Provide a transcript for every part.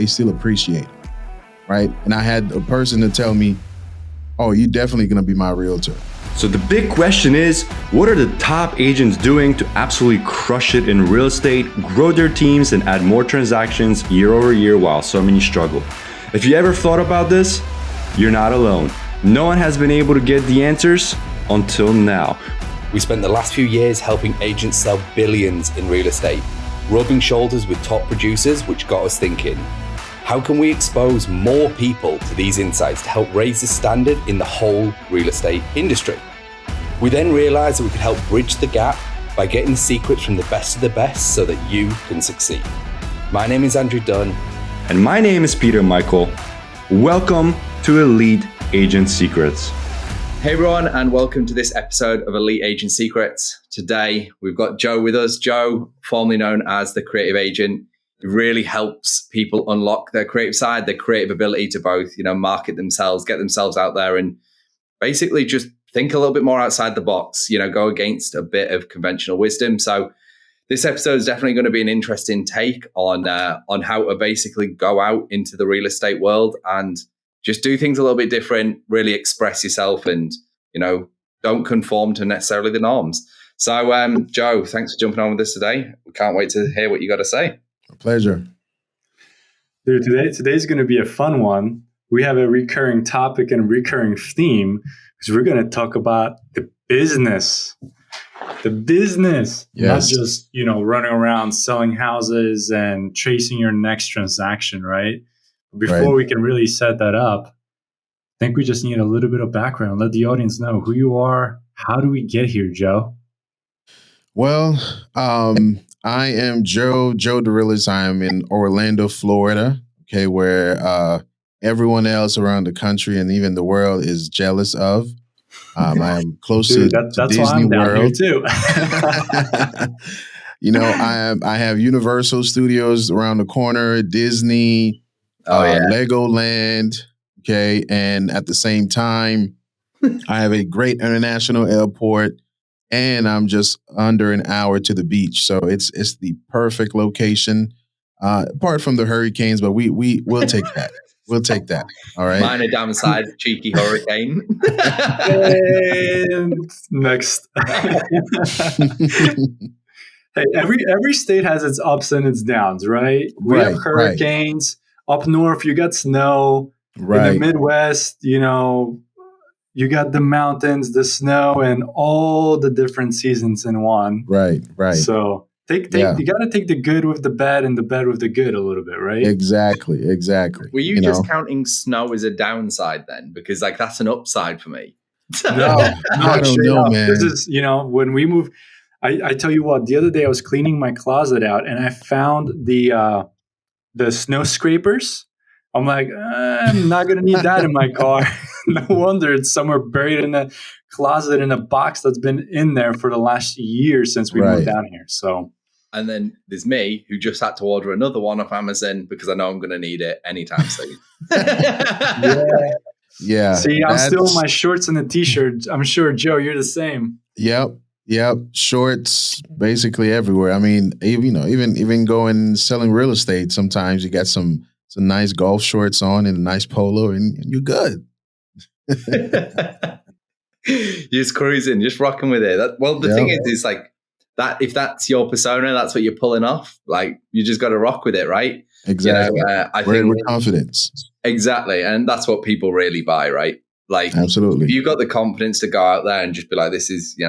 they still appreciate it, right? And I had a person to tell me, oh, you're definitely going to be my realtor. So the big question is, what are the top agents doing to absolutely crush it in real estate, grow their teams, and add more transactions year over year while so many struggle? If you ever thought about this, you're not alone. No one has been able to get the answers until now. We spent the last few years helping agents sell billions in real estate, rubbing shoulders with top producers, which got us thinking, how can we expose more people to these insights to help raise the standard in the whole real estate industry? We then realized that we could help bridge the gap by getting the secrets from the best of the best so that you can succeed. My name is Andrew Dunn. And my name is Peter Michael. Welcome to Elite Agent Secrets. Hey everyone, and welcome to this episode of Elite Agent Secrets. Today, we've got Joe with us. Joe, formerly known as the Creative Agent, really helps people unlock their creative side, their creative ability to both, market themselves, get themselves out there, and basically just think a little bit more outside the box, go against a bit of conventional wisdom. So this episode is definitely going to be an interesting take on how to basically go out into the real estate world and just do things a little bit different, really express yourself and, don't conform to necessarily the norms. So, Joe, thanks for jumping on with us today. We can't wait to hear what you got to say. A pleasure. Dude, today's going to be a fun one. We have a recurring topic and a recurring theme because we're going to talk about the business. The business, yes. Not just, running around selling houses and chasing your next transaction, right? Before we can really set that up, I think we just need a little bit of background. Let the audience know who you are. How do we get here, Joe? Well, I am Joe Derilus. I am in Orlando, Florida, okay, where everyone else around the country and even the world is jealous of. I am close to Disney World too. I have Universal Studios around the corner, Disney, Legoland, okay, and at the same time, I have a great international airport, and I'm just under an hour to the beach, so it's the perfect location. Apart from the hurricanes, but we'll take that. We'll take that. All right. Minor downside, cheeky hurricane. And next. Hey, every state has its ups and its downs, right? We have hurricanes. Right. Up north, you got snow. Right. In the Midwest, you got the mountains, the snow, and all the different seasons in one. Right. So you got to take the good with the bad and the bad with the good a little bit, right? Exactly. Were you just counting snow as a downside then? Because that's an upside for me. No, I don't know, man. This is, when we move, I tell you what, the other day I was cleaning my closet out and I found the snow scrapers. I'm like, I'm not going to need that in my car. No wonder it's somewhere buried in a closet in a box that's been in there for the last year since we moved down here. So. And then there's me who just had to order another one off Amazon because I know I'm going to need it anytime soon. Yeah. See, I'm still in my shorts and a t-shirt. I'm sure, Joe, you're the same. Yep. Shorts basically everywhere. I mean, even going selling real estate, sometimes you got some nice golf shorts on and a nice polo and you're good. You're just cruising, just rocking with it. The thing is like, that if that's your persona, that's what you're pulling off. Like you just got to rock with it, right? Exactly. I think with confidence. Exactly, and that's what people really buy, right? Like, absolutely. If you've got the confidence to go out there and just be like, "This is,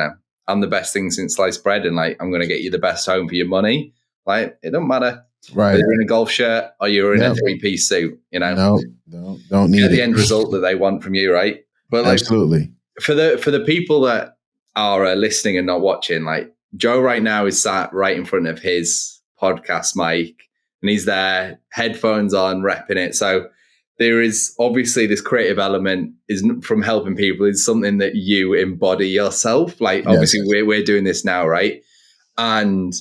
I'm the best thing since sliced bread," and like, I'm going to get you the best home for your money. Like, it don't matter, right? Whether you're in a golf shirt or you're in a 3-piece suit, No, don't need the end result that they want from you, right? But like, absolutely. For the people that are listening and not watching, like. Joe right now is sat right in front of his podcast mic and he's there, headphones on, repping it. So there is obviously this creative element is from helping people is something that you embody yourself. Like obviously we're doing this now, right? And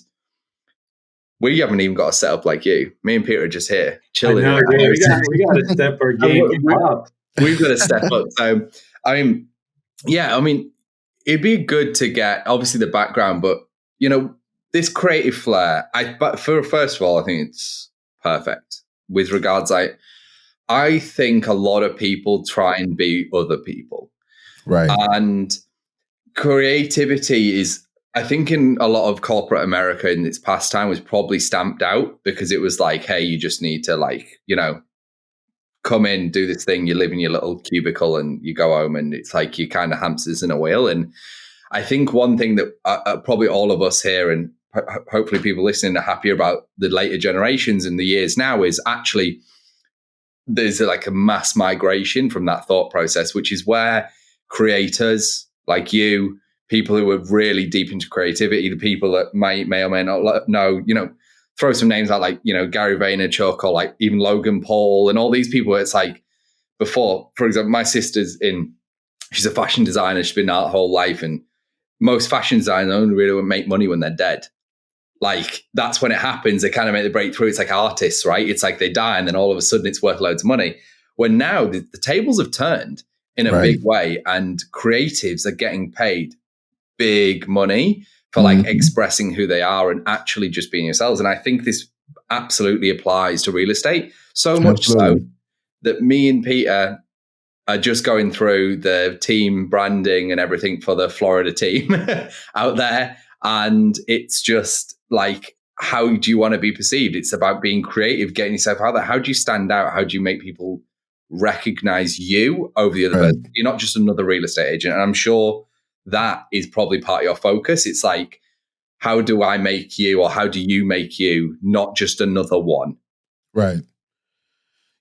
we haven't even got a setup like you. Me and Peter are just here chilling. I know, we got to step our game up. We've got to step up. So it'd be good to get obviously the background, but this creative flair. First of all, I think it's perfect. with regards, I think a lot of people try and be other people. Right. And creativity is, I think in a lot of corporate America in its past time was probably stamped out because it was like, hey, you just need to come in, do this thing, you live in your little cubicle and you go home, and it's like you kind of hamsters in a wheel. And I think one thing that probably all of us here and hopefully people listening are happier about the later generations and the years now is actually there's like a mass migration from that thought process, which is where creators like you, people who are really deep into creativity, the people that may or may not know, throw some names out like, Gary Vaynerchuk or like even Logan Paul and all these people. It's like before, for example, my sister's she's a fashion designer. She's been out her whole life. And most fashion designers only really make money when they're dead. Like that's when it happens. They kind of make the breakthrough. It's like artists, right? It's like they die and then all of a sudden it's worth loads of money. When now the tables have turned in a big way and creatives are getting paid big money for like expressing who they are and actually just being yourselves. And I think this absolutely applies to real estate so much so that me and Peter are just going through the team branding and everything for the Florida team out there. And it's just like, how do you want to be perceived? It's about being creative, getting yourself out there. How do you stand out? How do you make people recognize you over the other person? You're not just another real estate agent. And I'm sure that is probably part of your focus. It's like, how do I make you, or how do you make you not just another one? Right.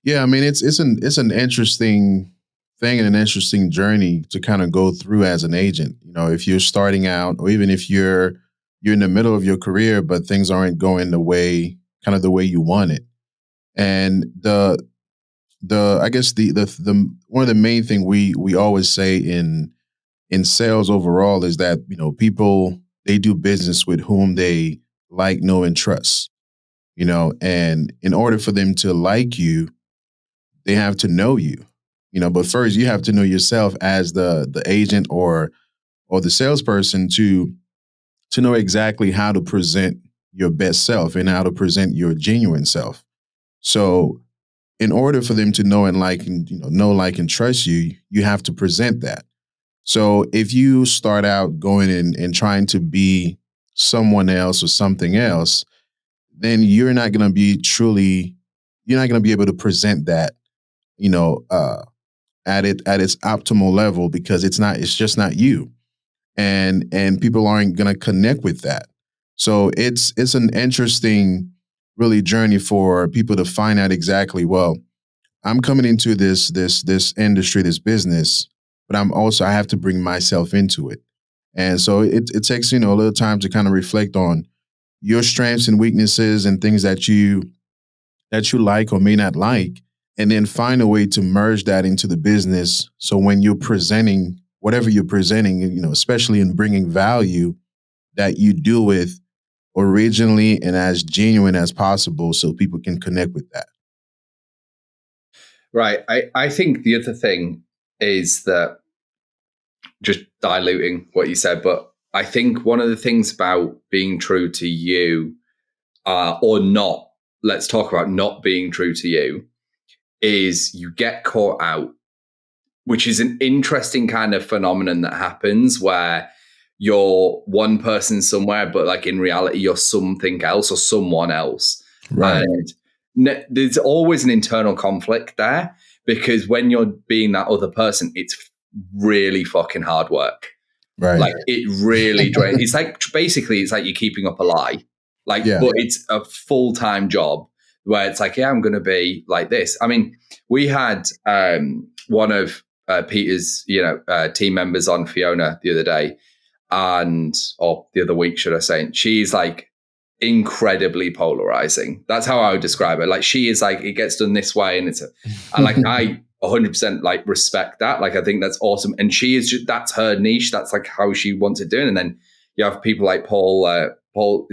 Yeah. I mean, it's an interesting thing and an interesting journey to kind of go through as an agent. If you're starting out, or even if you're in the middle of your career, but things aren't going the way you want it. And I guess the one of the main thing we always say in sales overall is that, people, they do business with whom they like, know, and trust, and in order for them to like you, they have to know you, but first you have to know yourself as the agent or the salesperson to know exactly how to present your best self and how to present your genuine self. So in order for them to know and like, and like and trust you, you have to present that. So if you start out going in and trying to be someone else or something else, then you're not going to be able to present that, at its optimal level, because it's just not you. And people aren't going to connect with that. So it's an interesting really journey for people to find out exactly, well, I'm coming into this industry, this business, but I have to bring myself into it. And so it takes, a little time to kind of reflect on your strengths and weaknesses and things that you like or may not like, and then find a way to merge that into the business. So when you're presenting whatever you're presenting, especially in bringing value, that you do it originally and as genuine as possible so people can connect with that. Right. I think the other thing is that, just diluting what you said, but I think one of the things about being true to you, or not, let's talk about not being true to you, is you get caught out, which is an interesting kind of phenomenon that happens where you're one person somewhere, but like in reality, you're something else or someone else. Right. And there's always an internal conflict there, because when you're being that other person, it's really fucking hard work. Right. Like it really drains. It's like, basically, it's like you're keeping up a lie. Like, but it's a full-time job where it's like, yeah, I'm going to be like this. I mean, we had one of Peter's, team members on, Fiona, the other day, or the other week, should I say? And she's like incredibly polarizing. That's how I would describe her. Like she is like, it gets done this way, and and like I 100% like respect that. Like I think that's awesome, and she is that's her niche. That's like how she wants it doing. And then you have people like Paul. Paul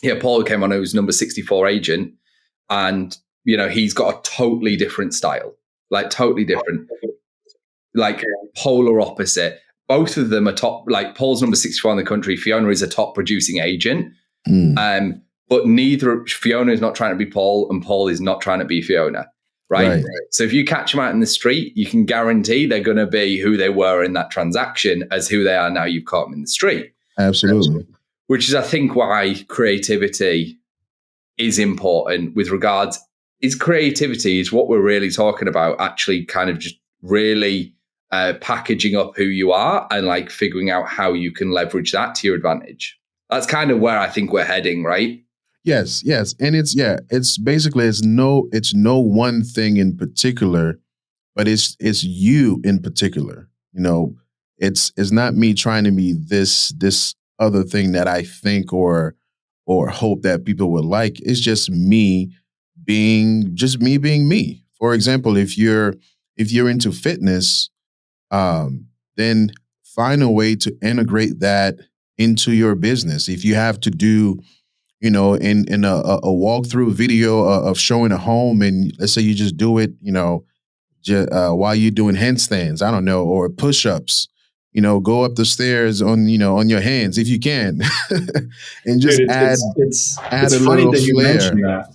who came on, who's number 64 agent, and he's got a totally different style, like totally different, like polar opposite. Both of them are top. Like Paul's number 64 in the country. Fiona is a top producing agent. but neither Fiona is not trying to be Paul and Paul is not trying to be Fiona, right? So if you catch them out in the street, you can guarantee they're going to be who they were in that transaction as who they are now you've caught them in the street. Absolutely. Which is, I think, why creativity is important with regards, creativity is what we're really talking about, actually kind of just really packaging up who you are and like figuring out how you can leverage that to your advantage. That's kind of where I think we're heading, right? Yes. And it's basically, it's no one thing in particular, but it's you in particular. You know, it's not me trying to be this other thing that I think or hope that people would like. It's just me being me. For example, if you're into fitness, then find a way to integrate that into your business. If you have to do, in a walkthrough video of showing a home, and let's say you just do it, while you're doing handstands, I don't know, or push-ups, go up the stairs on your hands if you can, and just add a funny little that you flair. mentioned that.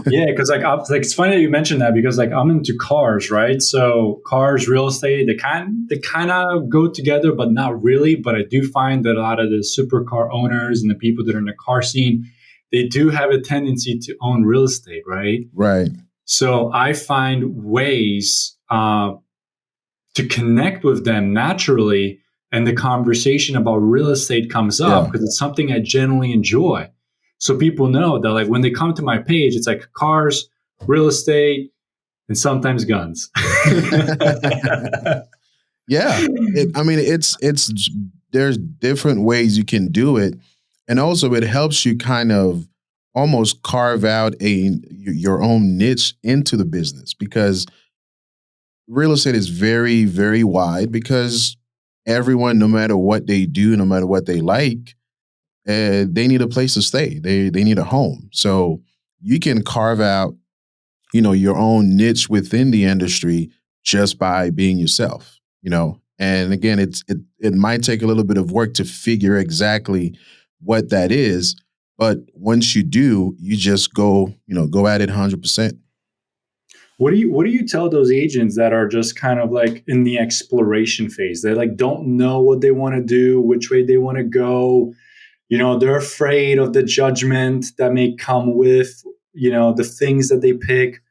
Yeah, because it's funny that you mentioned that, because like I'm into cars, right? So cars, real estate, they kind of go together, but not really. But I do find that a lot of the supercar owners and the people that are in the car scene, they do have a tendency to own real estate, right? Right. So I find ways to connect with them naturally, and the conversation about real estate comes up because it's something I genuinely enjoy. So people know that, like, when they come to my page, it's like cars, real estate, and sometimes guns. Yeah. It's there's different ways you can do it. And also it helps you kind of almost carve out your own niche into the business, because real estate is very, very wide, because everyone, no matter what they do, no matter what they like, they need a place to stay. They need a home. So you can carve out, your own niche within the industry just by being yourself, And again, it might take a little bit of work to figure exactly what that is, but once you do, you just go at it 100%. What do you tell those agents that are just kind of like in the exploration phase? They like don't know what they want to do, which way they want to go. They're afraid of the judgment that may come with, the things that they pick.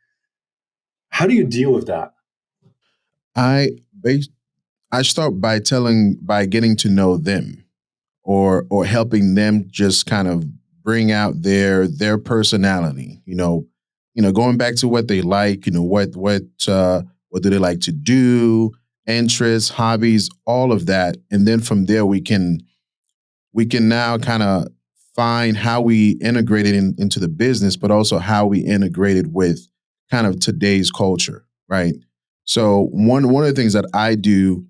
How do you deal with that? I start by getting to know them, or helping them just kind of bring out their personality, going back to what they like, what do they like to do, interests, hobbies, all of that. And then from there we can now kind of find how we integrate it into the business, but also how we integrate it with kind of today's culture, right? So one of the things that I do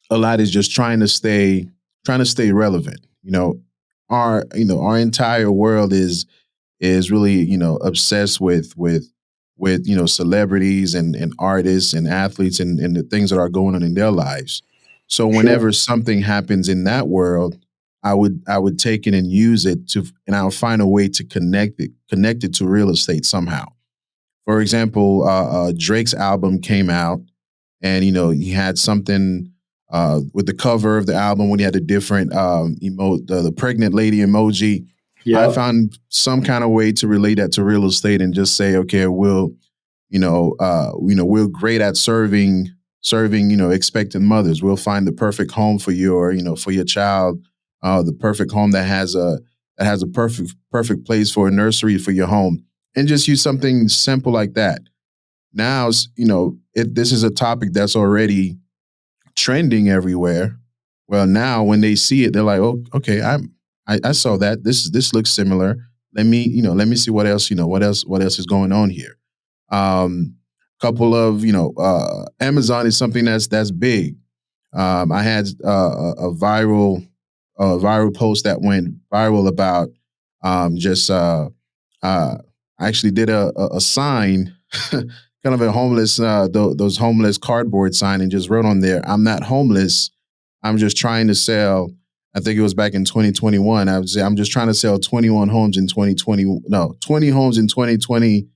a lot is just trying to stay relevant. Our entire world is really, obsessed with celebrities and artists and athletes and the things that are going on in their lives. So whenever something happens in that world, I would take it and use it and I'll find a way to connect it to real estate somehow. For example, Drake's album came out, and he had something with the cover of the album when he had a different the pregnant lady emoji. Yep. I found some kind of way to relate that to real estate and just say, okay, we're great at serving, expectant mothers. We'll find the perfect home for your child, the perfect home that has a perfect place for a nursery for your home, and just use something simple like that. Now, this is a topic that's already trending everywhere. Well, now when they see it, they're like, oh, okay, I saw that. This looks similar. Let me see what else is going on here. Couple of, Amazon is something that's big. I had a viral post that went viral about I actually did a sign, kind of a homeless, those homeless cardboard sign, and just wrote on there, "I'm not homeless. I'm just trying to sell I think it was back in 2021. I would say I'm just trying to sell 20 homes in 2020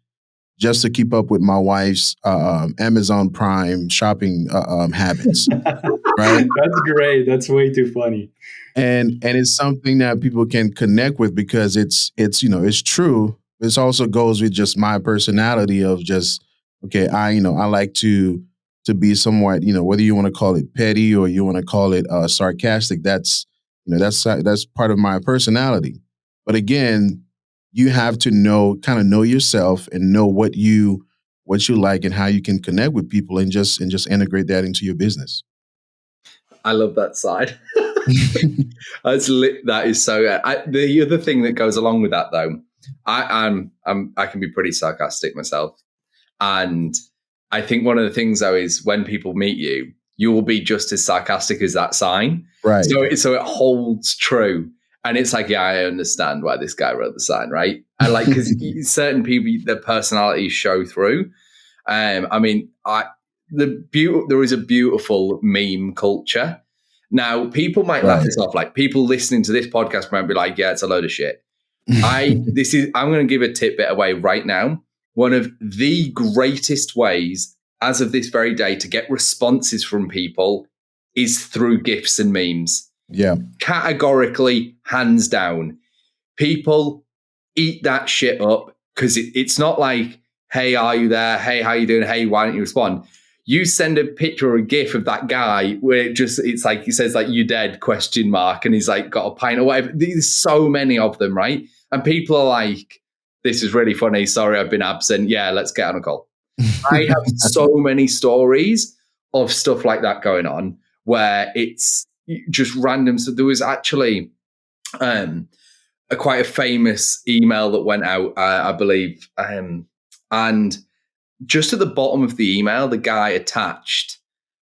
just to keep up with my wife's Amazon Prime shopping habits. Right? That's great. That's way too funny. And it's something that people can connect with because it's it's true. This also goes with just my personality of just, okay, I like to be somewhat, whether you want to call it petty or you want to call it sarcastic, that's part of my personality. But again, you have to kind of know yourself and know what you like and how you can connect with people and just integrate that into your business. I love that side. That is so. The other thing that goes along with that, though, I can be pretty sarcastic myself, and I think one of the things though is when people meet you, you will be just as sarcastic as that sign, right? So it holds true, and it's like, yeah, I understand why this guy wrote the sign, right? And like, because certain people, their personalities show through. I mean, there is a beautiful meme culture. Now, people might laugh this off. Like, people listening to this podcast might be like, yeah, it's a load of shit. I'm going to give a tidbit away right now. One of the greatest ways as of this very day to get responses from people is through GIFs and memes. Yeah. Categorically, hands down. People eat that shit up because it's not like, hey, are you there? Hey, how you doing? Hey, why don't you respond? You send a picture or a GIF of that guy where it's like, he says like, you dead ? And he's like got a pint or whatever. There's so many of them, right? And people are like, this is really funny. Sorry, I've been absent. Yeah, let's get on a call. I have so many stories of stuff like that going on where it's just random. So there was actually quite a famous email that went out, I believe. And just at the bottom of the email, the guy attached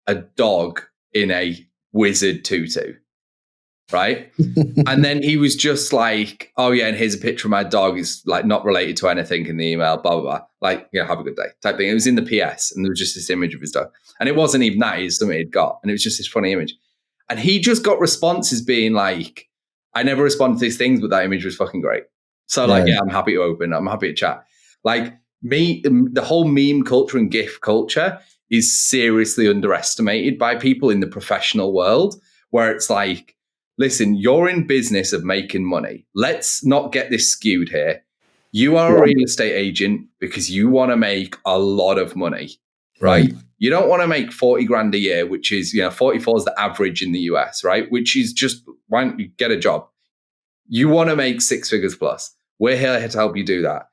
a dog in a wizard tutu, right? And then he was just like, oh yeah, and here's a picture of my dog. It's like not related to anything in the email, blah, blah, blah. Like, yeah, have a good day type thing. It was in the PS and there was just this image of his dog. And it wasn't even that, it's something he'd got. And it was just this funny image. And he just got responses being like, I never respond to these things, but that image was fucking great. So like, yeah, I'm happy to open. I'm happy to chat. Like, the whole meme culture and GIF culture is seriously underestimated by people in the professional world, where it's like, listen, you're in business of making money. Let's not get this skewed here. You are a real estate agent because you want to make a lot of money, right? You don't want to make 40 grand a year, which is, 44 is the average in the US, right? Which is just, why don't you get a job? You want to make 6 figures plus. We're here to help you do that.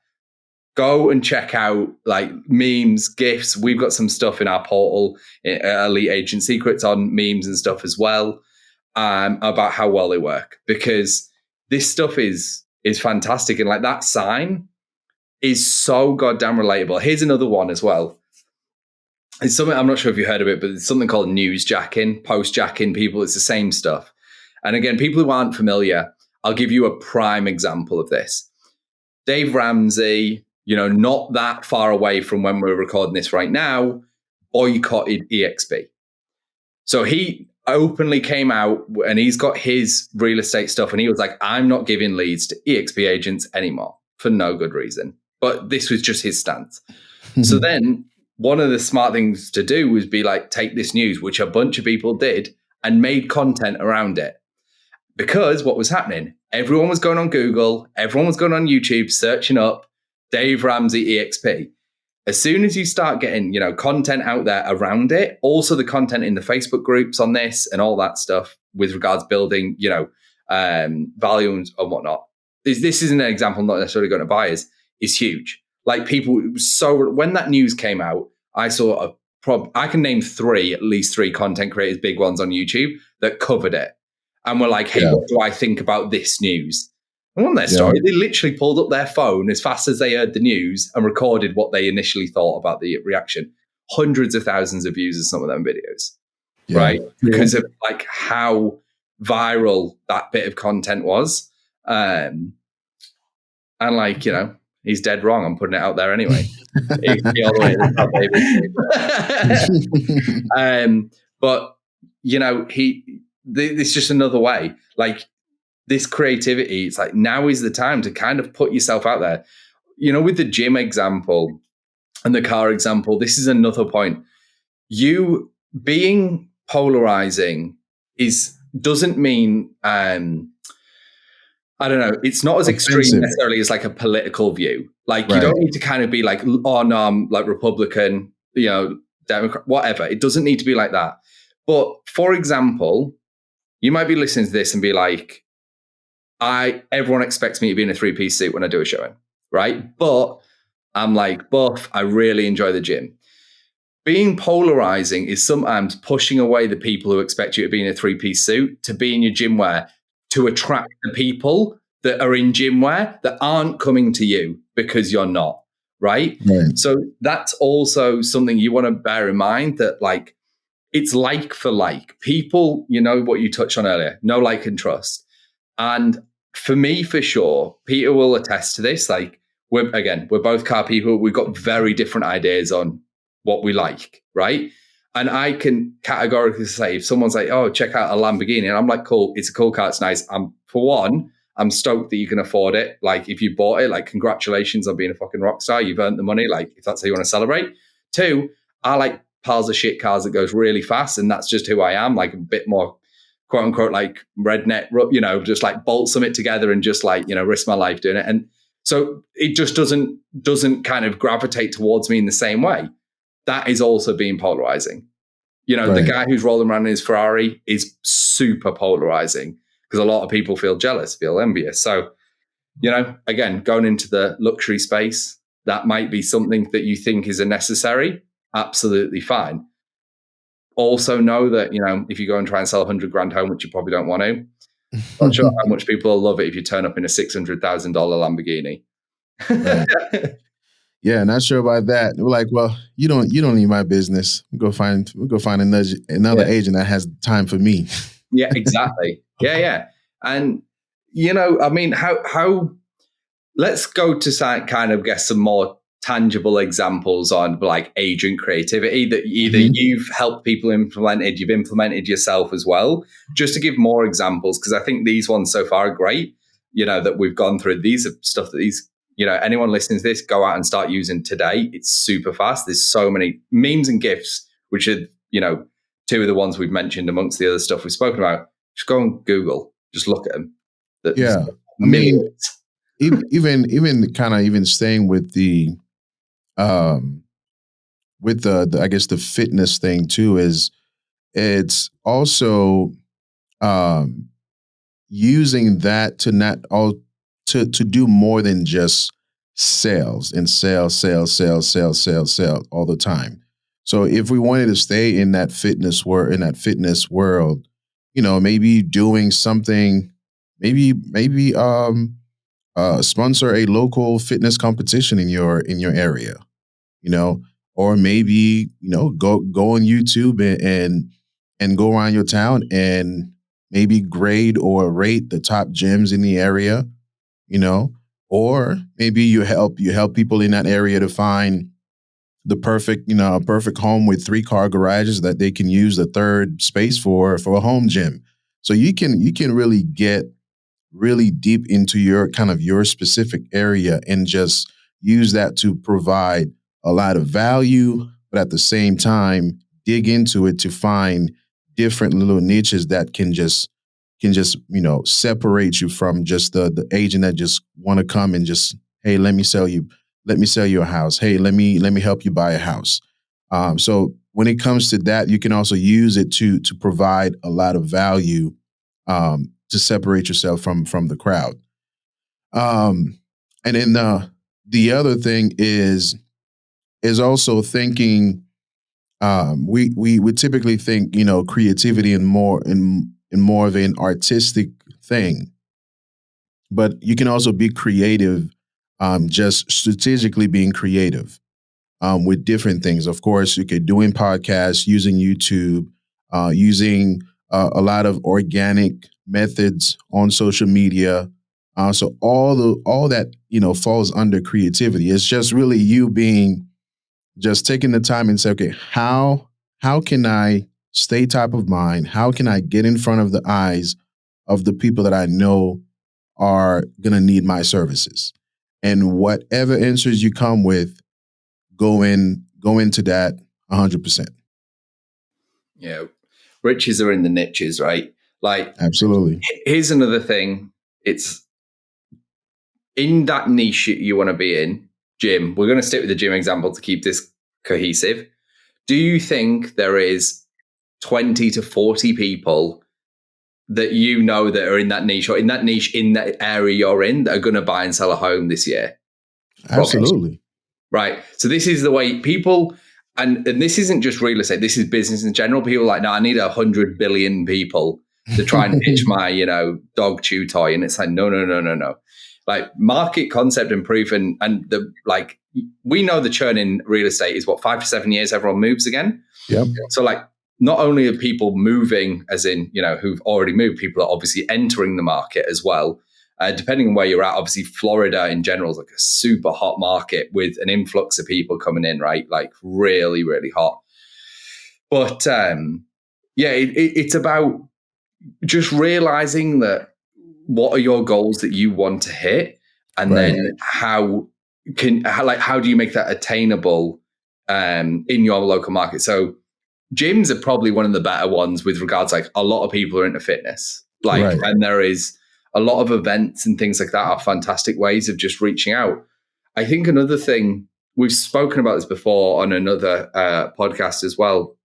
Go and check out like memes, GIFs. We've got some stuff in our portal, Elite Agent Secrets, on memes and stuff as well, about how well they work, because this stuff is fantastic. And like that sign is so goddamn relatable. Here's another one as well. It's something, I'm not sure if you heard of it, but it's something called newsjacking, postjacking people. It's the same stuff. And again, people who aren't familiar, I'll give you a prime example of this. Dave Ramsey, not that far away from when we're recording this right now, boycotted EXP. So he openly came out and he's got his real estate stuff. And he was like, I'm not giving leads to EXP agents anymore for no good reason. But this was just his stance. So then one of the smart things to do was be like, take this news, which a bunch of people did, and made content around it. Because what was happening? Everyone was going on Google, everyone was going on YouTube, searching up Dave Ramsey EXP. As soon as you start getting, content out there around it, also the content in the Facebook groups on this and all that stuff with regards building, value and whatnot. This isn't an example I'm not necessarily going to buy is huge. Like people, when that news came out, I saw I can name at least three content creators, big ones on YouTube that covered it. And we're like, hey, what do I think about this news? And on their story, they literally pulled up their phone as fast as they heard the news and recorded what they initially thought about the reaction. Hundreds of thousands of views of some of them videos, right? Because of like how viral that bit of content was. And like, he's dead wrong. I'm putting it out there anyway. All the way to the top, baby. But, this is just another way. Like this creativity, it's like now is the time to kind of put yourself out there. You know, with the gym example and the car example, this is another point. You being polarizing doesn't mean I don't know. It's not as extreme necessarily as like a political view. Like you don't need to kind of be like, oh no, I'm like Republican, you know, Democrat, whatever. It doesn't need to be like that. But for example, you might be listening to this and be like, everyone expects me to be in a 3-piece suit when I do a showing, right? But I'm like buff. I really enjoy the gym. Being polarizing is sometimes pushing away the people who expect you to be in a 3-piece suit to be in your gym wear, to attract the people that are in gym wear that aren't coming to you because you're not, right? So that's also something you want to bear in mind, that like it's like for like. People, you know what you touched on earlier, know, like, and trust. And for me, for sure, Peter will attest to this. Like we're both car people. We've got very different ideas on what we like, right? And I can categorically say, if someone's like, oh, check out a Lamborghini, and I'm like, cool, it's a cool car, it's nice. For one, I'm stoked that you can afford it. Like if you bought it, like congratulations on being a fucking rock star. You've earned the money, like if that's how you want to celebrate. 2, I like piles of shit cars that goes really fast, and that's just who I am, like a bit more quote unquote like redneck, you know, just like bolt some it together and just like, you know, risk my life doing it. And so it just doesn't kind of gravitate towards me in the same way. That is also being polarizing. You know, the guy who's rolling around in his Ferrari is super polarizing because a lot of people feel jealous, feel envious. So, you know, again, going into the luxury space, that might be something that you think is a necessary. Absolutely fine. Also know that, you know, if you go and try and sell $100,000 home, which you probably don't want to, I'm not sure how much people will love it if you turn up in a $600,000 Lamborghini. Yeah, not sure about that. We're like, well, you don't need my business. We'll go find another agent that has time for me. Yeah, exactly. Yeah. And you know, I mean, how let's go to kind of get some more tangible examples on like agent creativity that either you've helped people implemented, you've implemented yourself as well, just to give more examples, because I think these ones so far are great, you know, that we've gone through. These are stuff that you know, anyone listening to this, go out and start using today. It's super fast. There's so many memes and GIFs, which are, you know, 2 of the ones we've mentioned amongst the other stuff we've spoken about. Just go on Google, just look at them. Yeah. I mean, even kind of even staying with the I guess the fitness thing too, is it's also using that to not all to do more than just sales and sales all the time. So if we wanted to stay in that fitness world, you know, maybe doing something, maybe sponsor a local fitness competition in your area, you know, or maybe, you know, go on YouTube and go around your town and maybe grade or rate the top gyms in the area, you know, or maybe you help people in that area to find the perfect home with 3-car garages that they can use the third space for a home gym. So you can really get really deep into your specific area and just use that to provide a lot of value, but at the same time dig into it to find different little niches that can just you know, separate you from just the agent that just want to come and just, hey, let me sell you a house. Hey, let me help you buy a house. So when it comes to that, you can also use it to provide a lot of value to separate yourself from the crowd. And then the other thing is also thinking. We would typically think, you know, creativity in more of an artistic thing, but you can also be creative, just strategically being creative with different things. Of course, you could doing podcasts, using YouTube, using a lot of organic methods on social media. So all that, you know, falls under creativity. It's just really you just taking the time and say, okay, how can I stay top of mind? How can I get in front of the eyes of the people that I know are going to need my services? And whatever answers you come with, go into that 100%. Yeah. Riches are in the niches, right? Like, absolutely. Here's another thing. It's in that niche you want to be in, gym. We're going to stick with the gym example to keep this cohesive. Do you think there is 20 to 40 people that you know that are in that niche, or in that niche in that area you're in, that are going to buy and sell a home this year? Absolutely. Right. So this is the way people, and this isn't just real estate, this is business in general. People are like, no, I need 100 billion people to try and pitch my, dog chew toy. And it's like, no. Like, market concept and proof, and the, like, we know the churn in real estate is what, 5 to 7 years, everyone moves again. Yep. So like, not only are people moving, as in, who've already moved, people are obviously entering the market as well. Depending on where you're at, obviously Florida in general is like a super hot market with an influx of people coming in, right? Like really, really hot. But it's about just realizing that what are your goals that you want to hit, and then how do you make that attainable in your local market? So gyms are probably one of the better ones with regards, like, a lot of people are into fitness, and there is a lot of events and things like that are fantastic ways of just reaching out. I think another thing, we've spoken about this before on another podcast as well.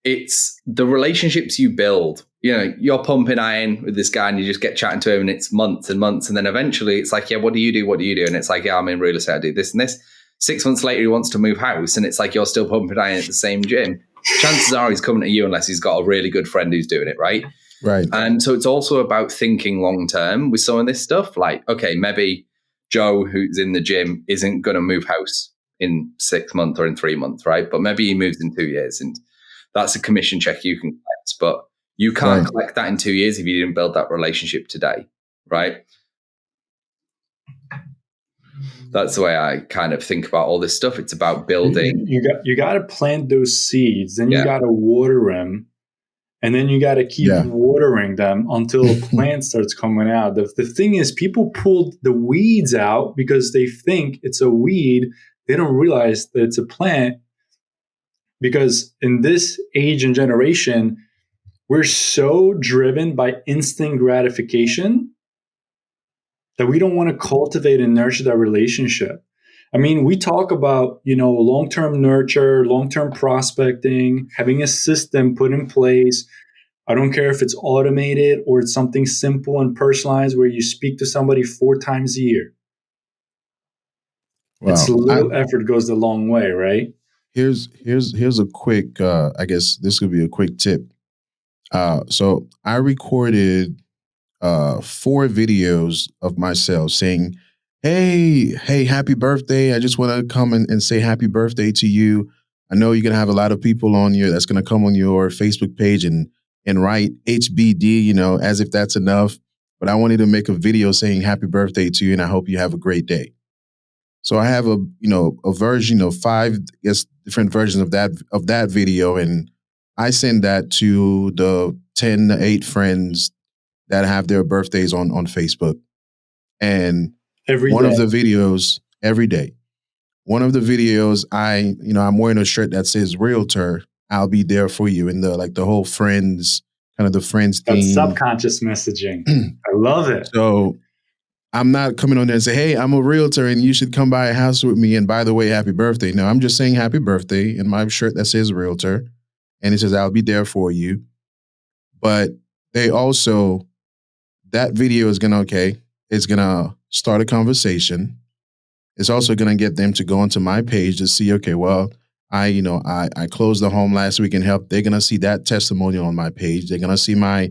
It's the relationships you build. You're pumping iron with this guy and you just get chatting to him, and it's months and months. And then eventually it's like, yeah, what do you do? What do you do? And it's like, yeah, I'm in real estate. I do this and this. 6 months later, he wants to move house, and it's like, you're still pumping iron at the same gym. Chances are he's coming to you unless he's got a really good friend who's doing it, right? Right. And so it's also about thinking long term with some of this stuff. Like, okay, maybe Joe, who's in the gym, isn't going to move house in 6 months or in 3 months, right? But maybe he moves in 2 years, and that's a commission check you can collect. But you can't collect that in 2 years if you didn't build that relationship today, right? That's the way I kind of think about all this stuff. It's about building. You got to plant those seeds, then you got to water them, and then you got to keep watering them until a plant starts coming out. The thing is, people pull the weeds out because they think it's a weed. They don't realize that it's a plant, because in this age and generation, we're so driven by instant gratification that we don't want to cultivate and nurture that relationship. I mean, we talk about, long-term nurture, long-term prospecting, having a system put in place. I don't care if it's automated or it's something simple and personalized where you speak to somebody 4 times a year. Wow. It's a little effort goes a long way, right? Here's a quick, I guess this could be a quick tip. So I recorded 4 videos of myself saying, hey, happy birthday. I just want to come and say happy birthday to you. I know you're going to have a lot of people that's going to come on your Facebook page and write HBD, as if that's enough. But I wanted to make a video saying happy birthday to you, and I hope you have a great day. So I have a version of 5 different versions of that video, and I send that to the 10 to 8 friends that have their birthdays on Facebook. And one of the videos every day, one of the videos, I'm wearing a shirt that says realtor, I'll be there for you. And the whole friends, kind of the friends theme. That's subconscious messaging. I love it. So I'm not coming on there and say, hey, I'm a realtor and you should come by a house with me. And by the way, happy birthday. No, I'm just saying happy birthday in my shirt that says realtor. And it says, I'll be there for you. But they also, that video is it's going to start a conversation. It's also going to get them to go onto my page to see, okay, well, I closed the home last week and helped. They're going to see that testimonial on my page. They're going to see my,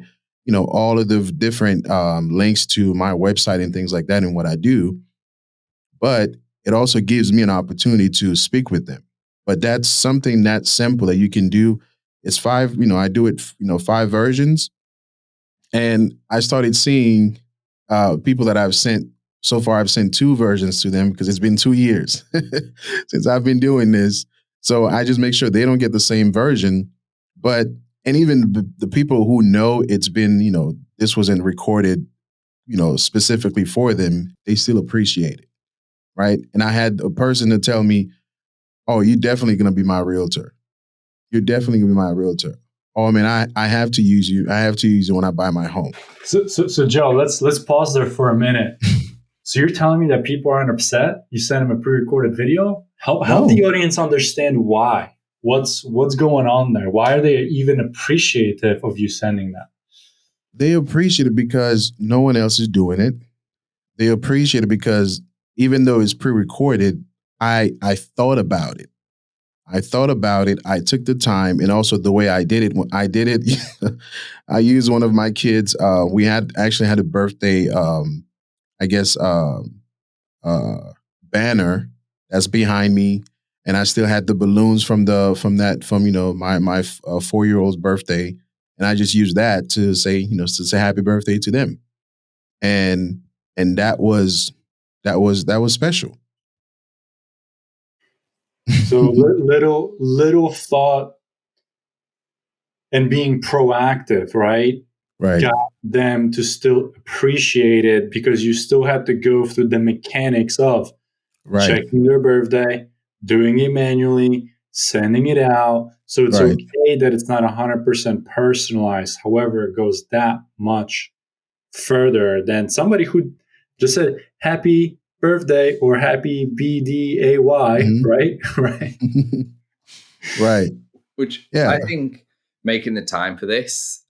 all of the different links to my website and things like that and what I do. But it also gives me an opportunity to speak with them. But that's something that simple that you can do. It's 5, I do it, 5 versions. And I started seeing people that I've sent. So far, I've sent 2 versions to them because it's been 2 years since I've been doing this. So I just make sure they don't get the same version. But, and even the people who know it's been, this wasn't recorded, specifically for them, they still appreciate it. Right. And I had a person to tell me, oh, you're definitely going to be my realtor. You're definitely going to be my realtor. Oh, man, I have to use you. I have to use you when I buy my home. So Joe, let's pause there for a minute. So you're telling me that people aren't upset? You sent them a pre-recorded video? Help the audience understand why. What's going on there? Why are they even appreciative of you sending that? They appreciate it because no one else is doing it. They appreciate it because even though it's pre-recorded, I thought about it. I took the time, and also the way I did it. When I did it, I used one of my kids. We had a birthday, banner that's behind me, and I still had the balloons from my 4-year-old's birthday, and I just used that to say happy birthday to them, and that was special. So little thought and being proactive, right? Right. Got them to still appreciate it because you still have to go through the mechanics of checking their birthday, doing it manually, sending it out. So it's okay that it's not 100% personalized. However, it goes that much further than somebody who just said happy birthday or happy BDAY, right? Right. Which I think making the time for this,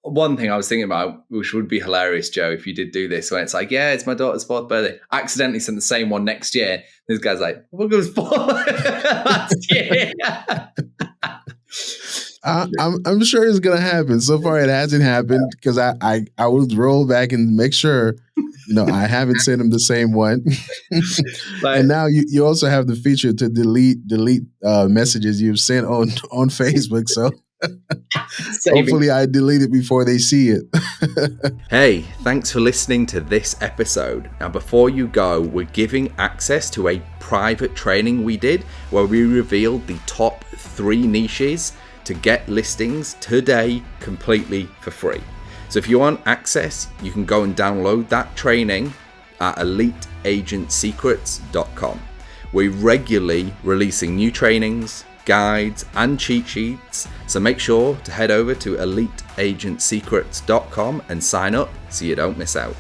one thing I was thinking about, which would be hilarious, Joe, if you did do this, when it's like, yeah, it's my daughter's 4th birthday. I accidentally sent the same one next year. This guy's like, what goes for last year? I'm sure it's gonna happen. So far, it hasn't happened because I will roll back and make sure I haven't sent him the same one. And now you also have the feature to delete messages you've sent on Facebook. So hopefully I delete it before they see it. Hey, thanks for listening to this episode. Now, before you go, we're giving access to a private training we did where we revealed the top 3 niches to get listings today completely for free. So if you want access, you can go and download that training at eliteagentsecrets.com. We're regularly releasing new trainings, guides, and cheat sheets, so make sure to head over to eliteagentsecrets.com and sign up so you don't miss out.